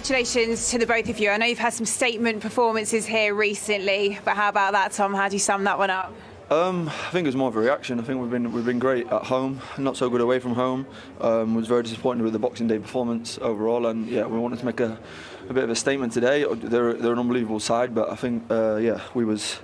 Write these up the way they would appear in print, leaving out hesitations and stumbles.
Congratulations to the both of you. I know you've had some statement performances here recently, but how about that, Tom? How do you sum that one up? I think it was more of a reaction. I think we've been great at home, not so good away from home. Was very disappointed with the Boxing Day performance overall, and yeah, we wanted to make a bit of a statement today. They're an unbelievable side, but I think we was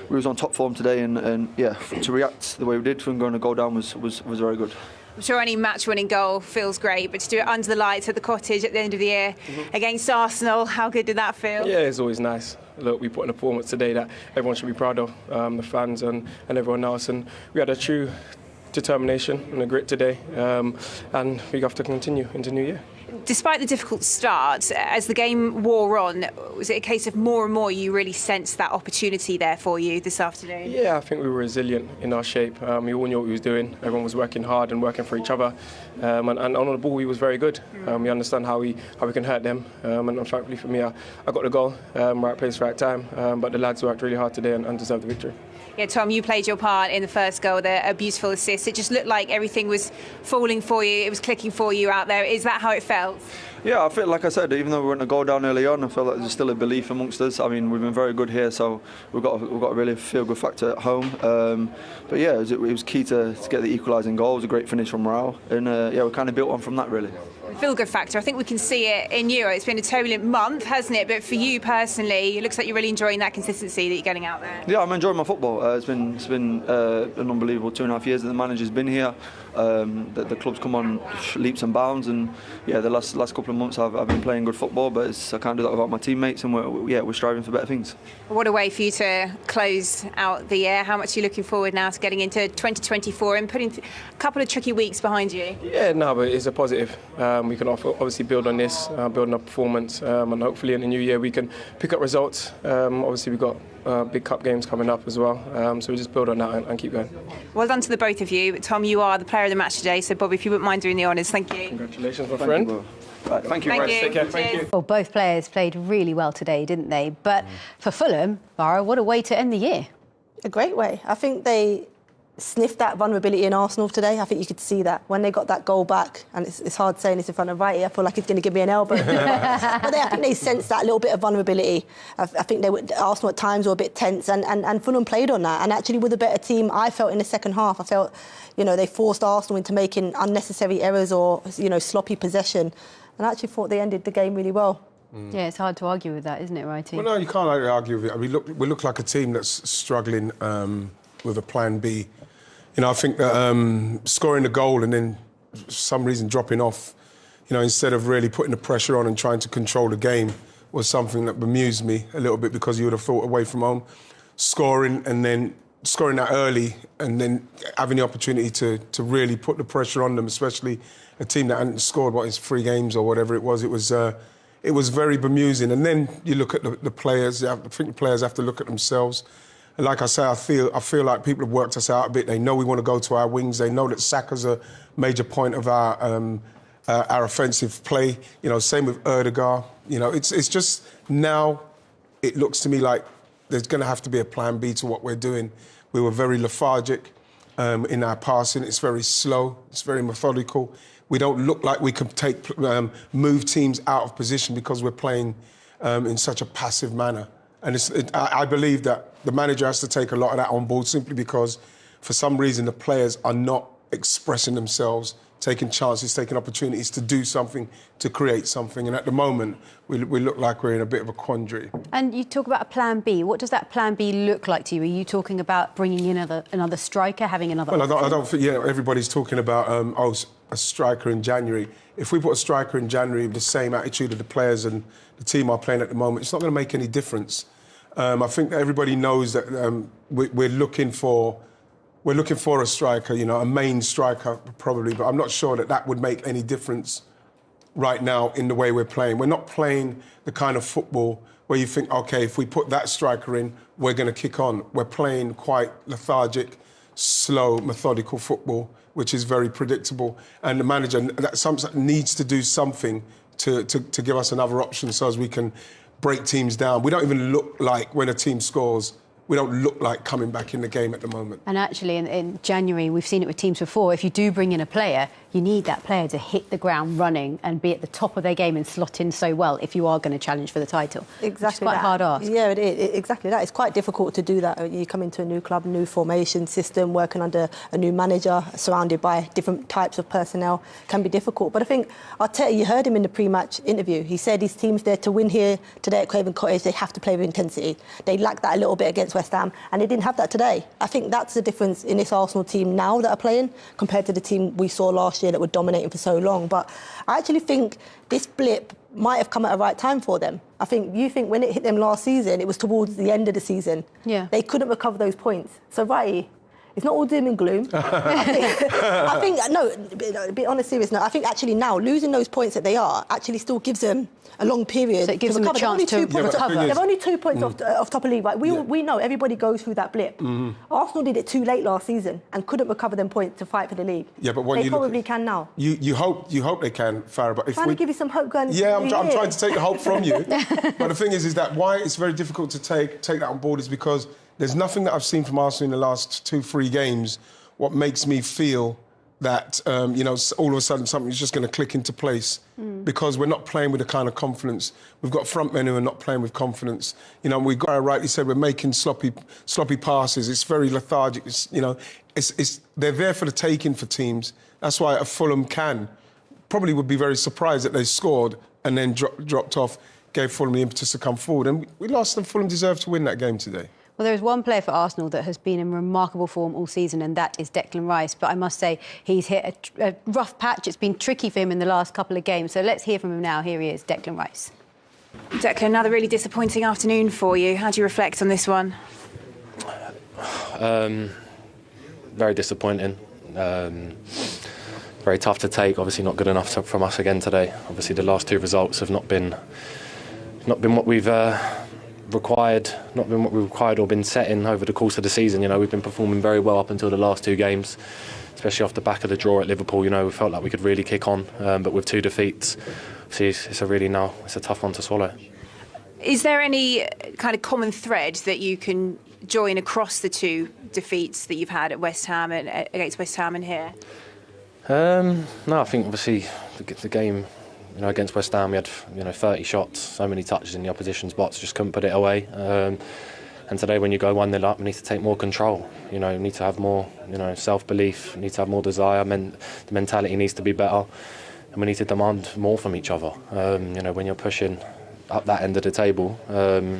on top form today, and yeah, to react the way we did from going to goal down was very good. I'm sure any match-winning goal feels great, but to do it under the lights at the Cottage at the end of the year against Arsenal, how good did that feel? Yeah, it's always nice. Look, we put in a performance today that everyone should be proud of, the fans and everyone else, and we had a true determination and a grit today, and we have to continue into New Year. Despite the difficult start, as the game wore on, was it a case of more and more you really sensed that opportunity there for you this afternoon? Yeah, I think we were resilient in our shape. We all knew what we was doing. Everyone was working hard and working for each other. And on the ball, we was very good. We understand how we can hurt them. And thankfully for me, I got the goal, right place, right time. But the lads worked really hard today and deserved the victory. Yeah, Tom, you played your part in the first goal there, a beautiful assist. It just looked like everything was falling for you, it was clicking for you out there. Is that how it felt? Yeah, I feel like I said, even though we went to go down early on, I feel like there's still a belief amongst us. I mean, we've been very good here, so we've got a really feel-good factor at home. But yeah, it was key to get the equalising goal. It was a great finish from Morale, and yeah, we kind of built on from that really. Feel-good factor, I think we can see it in you. It's been a turbulent month, hasn't it? But for you personally, it looks like you're really enjoying that consistency that you're getting out there. Yeah, I'm enjoying my football. It's been an unbelievable 2.5 years that the manager's been here. The club's come on leaps and bounds, and yeah, the last couple of months I've been playing good football, but I can't do that without my teammates, and we're striving for better things. What a way for you to close out the year. How much are you looking forward now to getting into 2024 and putting a couple of tricky weeks behind you? Yeah, no, but it's a positive. We can obviously build on this, build on our performance, and hopefully in the new year we can pick up results. Obviously we've got big cup games coming up as well, so we just build on that and keep going. Well done to the both of you. Tom, you are the player of the match today, so Bob, if you wouldn't mind doing the honours, thank you. Congratulations, my friend. Right, thank you. Take care. Thank you. Well, both players played really well today, didn't they? But for Fulham, Barra, what a way to end the year. A great way. I think they sniffed that vulnerability in Arsenal today. I think you could see that when they got that goal back, and it's hard saying this in front of Wrighty. I feel like he's going to give me an elbow. But I think they sensed that little bit of vulnerability. I think Arsenal at times were a bit tense, and Fulham played on that. And actually, with a better team, I felt in the second half, I felt, they forced Arsenal into making unnecessary errors or, sloppy possession. And I actually thought they ended the game really well. Yeah, it's hard to argue with that, isn't it, Wrighty? Well, no, you can't argue with it. We look like a team that's struggling with a plan B. I think that scoring a goal and then for some reason dropping off, instead of really putting the pressure on and trying to control the game was something that bemused me a little bit, because you would have thought away from home, scoring that early and then having the opportunity to really put the pressure on them, especially a team that hadn't scored, 3 games or whatever it was. It was very bemusing. And then you look at the players. I think the players have to look at themselves. And like I say, I feel like people have worked us out a bit. They know we want to go to our wings. They know that Saka's a major point of our offensive play. Same with Erdegaard. It's just now it looks to me like there's going to have to be a plan B to what we're doing. We were very lethargic in our passing. It's very slow. It's very methodical. We don't look like we can move teams out of position because we're playing in such a passive manner. And I believe that the manager has to take a lot of that on board, simply because, for some reason, the players are not expressing themselves, taking chances, taking opportunities to do something, to create something. And at the moment, we look like we're in a bit of a quandary. And you talk about a plan B. What does that plan B look like to you? Are you talking about bringing in another striker, having another... Well, I don't think, everybody's talking about, a striker in January. If we put a striker in January with the same attitude of the players and the team are playing at the moment, it's not going to make any difference. I think that everybody knows that we're looking for a striker, a main striker probably, but I'm not sure that would make any difference right now in the way we're playing. We're not playing the kind of football where you think, OK, if we put that striker in, we're going to kick on. We're playing quite lethargic, slow, methodical football, which is very predictable. And the manager needs to do something to give us another option so as we can break teams down. We don't even look like, when a team scores, we don't look like coming back in the game at the moment. And actually, in January, we've seen it with teams before. If you do bring in a player, you need that player to hit the ground running and be at the top of their game and slot in so well if you are going to challenge for the title. Exactly. Which is quite a hard ask. Yeah, it is. Exactly that. It's quite difficult to do that. You come into a new club, new formation system, working under a new manager, surrounded by different types of personnel, can be difficult. But I think Arteta, you heard him in the pre-match interview. He said his team's there to win here today at Craven Cottage. They have to play with intensity. They lacked that a little bit against West Ham, and they didn't have that today. I think that's the difference in this Arsenal team now that are playing compared to the team we saw last year that were dominating for so long. But I actually think this blip might have come at a right time for them. I think when it hit them last season, it was towards the end of the season. Yeah. They couldn't recover those points. So, Wrighty, it's not all doom and gloom. I think, no, a bit on a serious note, I think actually now losing those points that they are actually still gives them a long period. So it gives them a chance to recover. They've only 2 points off top of league. Right? We know everybody goes through that blip. Arsenal did it too late last season and couldn't recover them points to fight for the league. Yeah, but when they probably can now. You hope they can, Farah. But if trying to give you some hope going. Yeah, I'm trying to take the hope from you. But the thing is that why it's very difficult to take that on board is because there's nothing that I've seen from Arsenal in the last 2-3 games what makes me feel that, all of a sudden something's just going to click into place because we're not playing with the kind of confidence. We've got front men who are not playing with confidence. We got rightly said we're making sloppy passes. It's very lethargic. They're there for the taking for teams. That's why a Fulham probably would be very surprised that they scored and then dropped off, gave Fulham the impetus to come forward. And we lost, and Fulham deserved to win that game today. Well, there is one player for Arsenal that has been in remarkable form all season, and that is Declan Rice. But I must say, he's hit a rough patch. It's been tricky for him in the last couple of games. So let's hear from him now. Here he is, Declan Rice. Declan, another really disappointing afternoon for you. How do you reflect on this one? Very disappointing. Very tough to take. Obviously, not good enough from us again today. Obviously, the last 2 results have not been what we've required, or been set in over the course of the season. We've been performing very well up until the last 2 games, especially off the back of the draw at Liverpool. We felt like we could really kick on, but with 2 defeats, it's a tough one to swallow. Is there any kind of common thread that you can join across the 2 defeats that you've had at West Ham and against West Ham and here? No, I think obviously the game, against West Ham, we had 30 shots, so many touches in the opposition's box, just couldn't put it away. And today, when you go 1-0 up, we need to take more control. We need to have more, self-belief. We need to have more desire. The mentality needs to be better, and we need to demand more from each other. When you're pushing up that end of the table.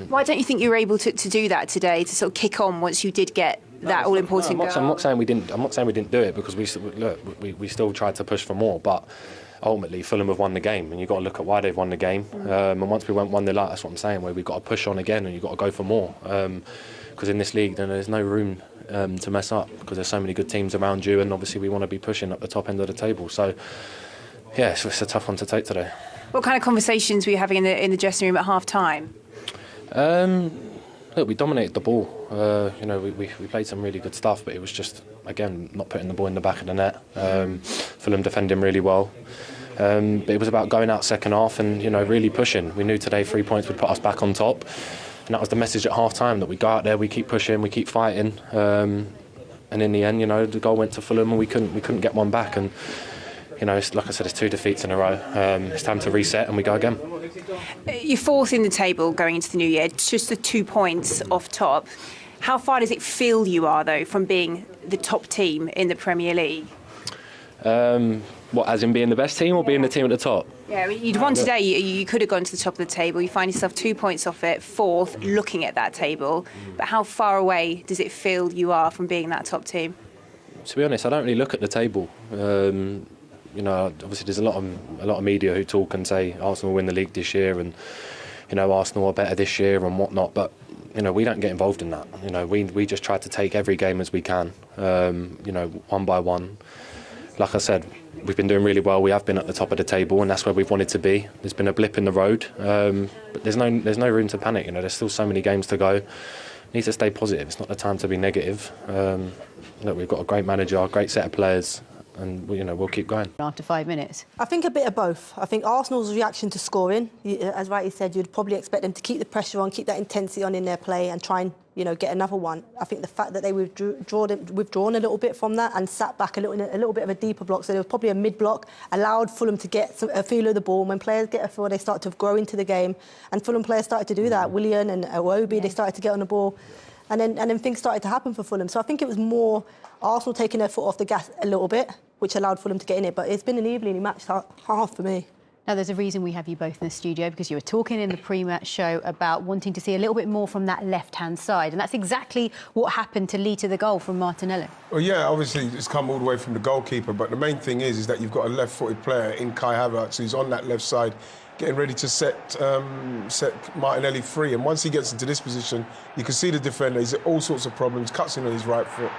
Why don't you think you were able to do that today, to sort of kick on once you did get that all-important goal? I'm not saying we didn't do it, because we still tried to push for more, but ultimately Fulham have won the game, and you've got to look at why they've won the game. And once we went 1-0 up, that's what I'm saying, where we've got to push on again and you've got to go for more. Because in this league, then there's no room to mess up, because there's so many good teams around you, and obviously we want to be pushing up the top end of the table. So, yeah, it's a tough one to take today. What kind of conversations were you having in the dressing room at half-time? Look, we dominated the ball. We played some really good stuff, but it was just, again, not putting the ball in the back of the net. Fulham defending really well. But it was about going out second half and, really pushing. We knew today 3 points would put us back on top. And that was the message at half-time, that we go out there, we keep pushing, we keep fighting. And in the end, the goal went to Fulham and we couldn't get one back. And, like I said, it's 2 defeats in a row. It's time to reset and we go again. You're 4th in the table going into the new year, just the 2 points off top. How far does it feel you are, though, from being the top team in the Premier League? What, as in being the best team or being the team at the top? Yeah, you'd won today, you could have gone to the top of the table. You find yourself 2 points off it, 4th, looking at that table. But how far away does it feel you are from being that top team? To be honest, I don't really look at the table. Obviously there's a lot of media who talk and say Arsenal will win the league this year, and Arsenal are better this year and whatnot. But we don't get involved in that. We just try to take every game as we can. One by one. Like I said, we've been doing really well. We have been at the top of the table, and that's where we've wanted to be. There's been a blip in the road, but there's no room to panic. There's still so many games to go. We need to stay positive. It's not the time to be negative. Look, we've got a great manager, a great set of players. and we'll keep going. After 5 minutes. I think a bit of both. I think Arsenal's reaction to scoring, as Wrighty said, you'd probably expect them to keep the pressure on, keep that intensity on in their play and try and, get another one. I think the fact that they withdrawn a little bit from that and sat back a little bit of a deeper block, so there was probably a mid-block, allowed Fulham to get a feel of the ball. And when players get a feel, they start to grow into the game. And Fulham players started to do that. Willian and Iwobi, they started to get on the ball. And then things started to happen for Fulham. So I think it was more Arsenal taking their foot off the gas a little bit, which allowed Fulham to get in it. But it's been an evenly matched half for me. Now, there's a reason we have you both in the studio, because you were talking in the pre-match show about wanting to see a little bit more from that left-hand side. And that's exactly what happened to lead to the goal from Martinelli. Well, yeah, obviously it's come all the way from the goalkeeper. But the main thing is that you've got a left-footed player in Kai Havertz who's on that left side, getting ready to set Martinelli free. And once he gets into this position, you can see the defender. He's got all sorts of problems, cuts in on his right foot.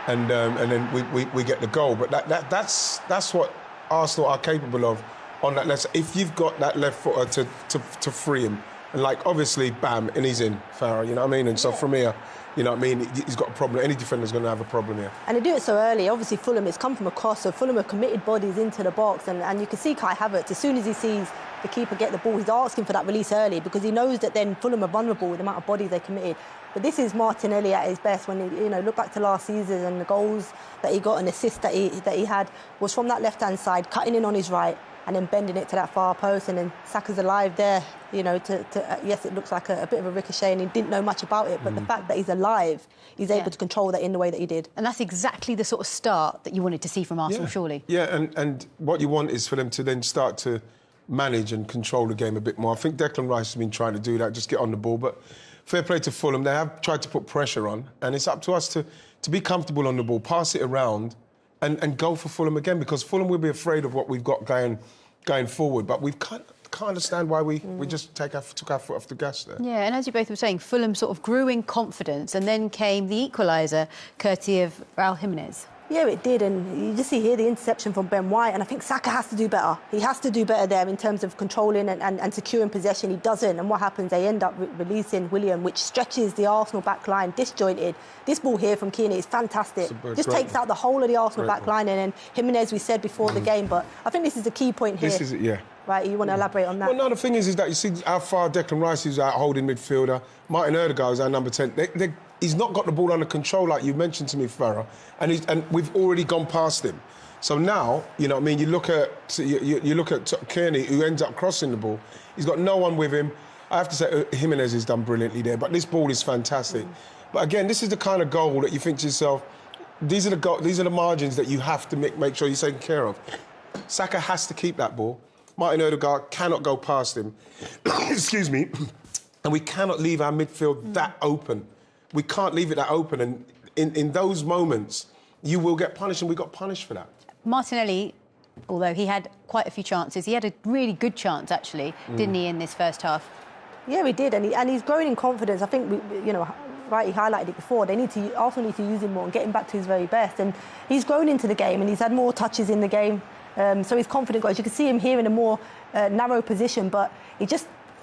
And then we get the goal. But that's what Arsenal are capable of on that left. If you've got that left footer to free him, and obviously, bam, and he's in, Farah, you know what I mean? And so from here, you know what I mean, he's got a problem. Any defender's going to have a problem here. And they do it so early. Obviously, Fulham, it's come from a cross, so Fulham have committed bodies into the box. And you can see Kai Havertz, as soon as he sees the keeper get the ball, he's asking for that release early because he knows that then Fulham are vulnerable with the amount of bodies they committed. But this is Martinelli at his best. When he, look back to last season and the goals that he got and assists that he had was from that left-hand side, cutting in on his right and then bending it to that far post. And then Saka's alive there, yes, it looks like a bit of a ricochet and he didn't know much about it. But the fact that he's alive, he's able to control that in the way that he did. And that's exactly the sort of start that you wanted to see from Arsenal, surely. Yeah, and what you want is for them to then start to manage and control the game a bit more. I think Declan Rice has been trying to do that, just get on the ball. But fair play to Fulham. They have tried to put pressure on, and it's up to us to be comfortable on the ball, pass it around, and go for Fulham again, because Fulham will be afraid of what we've got going forward. But we can't understand why we just took our foot off the gas there. Yeah, and as you both were saying, Fulham sort of grew in confidence, and then came the equaliser, courtesy of Raul Jimenez. Yeah, it did, and you just see here the interception from Ben White, and I think Saka has to do better. He has to do better there in terms of controlling and securing possession. He doesn't, and what happens, they end up releasing William, which stretches the Arsenal back line, disjointed. This ball here from Keane is fantastic. Just takes out the whole of the Arsenal back line, and then Jimenez, we said before the game, but I think this is the key point here. This is it, yeah. Right, you want to elaborate on that? Well, no, the thing is that you see how far Declan Rice is out holding midfielder. Martin Odegaard is our number 10. He's not got the ball under control, like you mentioned to me, Farah, and we've already gone past him. So now, you know what I mean, you look at Kearney, who ends up crossing the ball. He's got no one with him. I have to say, Jimenez has done brilliantly there, but this ball is fantastic. But again, this is the kind of goal that you think to yourself, these are the margins that you have to make sure you're taking care of. Saka has to keep that ball. Martin Odegaard cannot go past him. Excuse me. And we cannot leave our midfield that open. We can't leave it that open. And in those moments, you will get punished, and we got punished for that. Martinelli, although he had quite a few chances, he had a really good chance, actually, didn't he, in this first half? Yeah, he did, and he's growing in confidence. I think, right, he highlighted it before. Arsenal need to use him more and get him back to his very best. And he's grown into the game, and he's had more touches in the game. So he's confident, guys. You can see him here in a more narrow position, but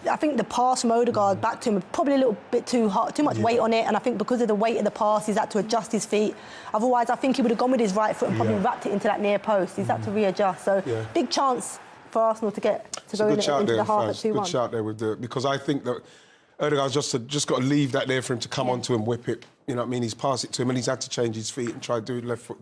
I think the pass from Odegaard back to him probably a little bit too hard, too much weight on it, and I think because of the weight of the pass, he's had to adjust his feet. Otherwise, I think he would have gone with his right foot and probably wrapped it into that near post. He's had to readjust. So big chance for Arsenal to go into the half at 2-1. Good shout there because I think that Odegaard's just got to leave that there for him to come onto and whip it. You know what I mean? He's passed it to him, and he's had to change his feet and try to do left foot.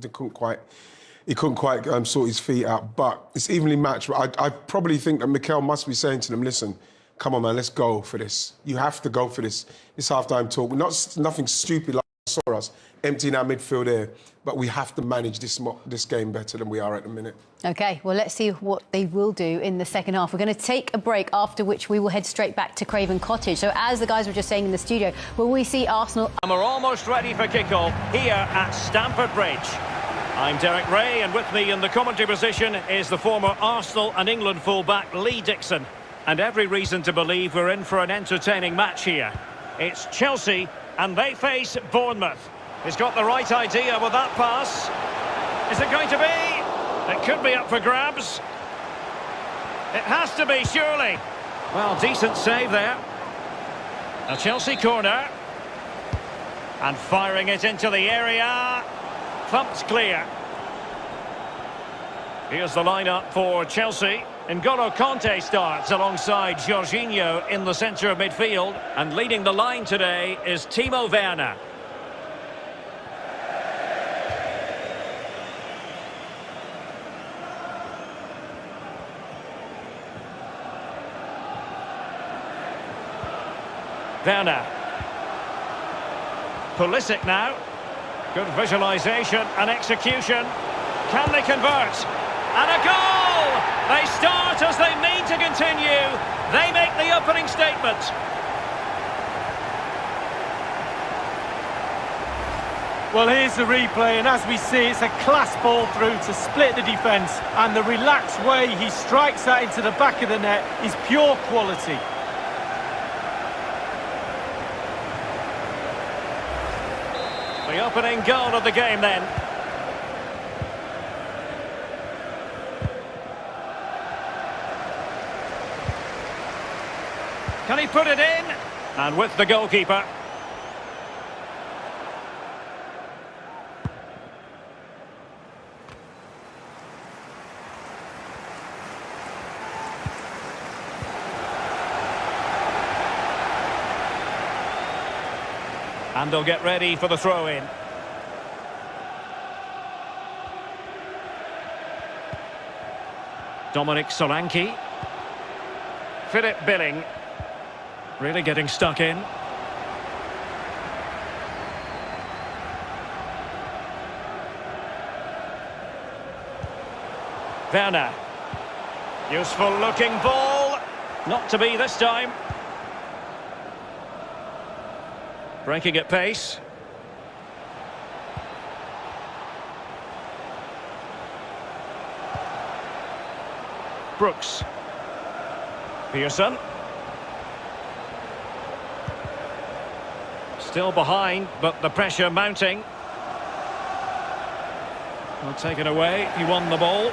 He couldn't quite sort his feet out, but it's evenly matched. I probably think that Mikel must be saying to them, listen, come on, man, let's go for this. You have to go for this. It's half-time talk. Nothing stupid like saw us emptying our midfield there, but we have to manage this game better than we are at the minute. OK, well, let's see what they will do in the second half. We're going to take a break, after which we will head straight back to Craven Cottage. So, as the guys were just saying in the studio, will we see Arsenal... And we're almost ready for kick-off here at Stamford Bridge. I'm Derek Ray, and with me in the commentary position is the former Arsenal and England fullback Lee Dixon. And every reason to believe we're in for an entertaining match here. It's Chelsea, and they face Bournemouth. He's got the right idea with that pass. Is it going to be? It could be up for grabs. It has to be, surely. Well, decent save there. A Chelsea corner. And firing it into the area. Thumped clear. Here's the lineup for Chelsea. N'Golo Kanté starts alongside Jorginho in the centre of midfield. And leading the line today is Timo Werner. Werner. Pulisic now. Good visualisation and execution. Can they convert? And a goal! They start as they mean to continue. They make the opening statement. Well, here's the replay, and as we see, it's a class ball through to split the defence. And the relaxed way he strikes that into the back of the net is pure quality. The opening goal of the game then. Can he put it in? And with the goalkeeper. And they'll get ready for the throw-in. Dominic Solanke. Philip Billing. Really getting stuck in. Werner. Useful looking ball. Not to be this time. Breaking at pace. Brooks. Pearson. Still behind, but the pressure mounting. Well, taken away, he won the ball.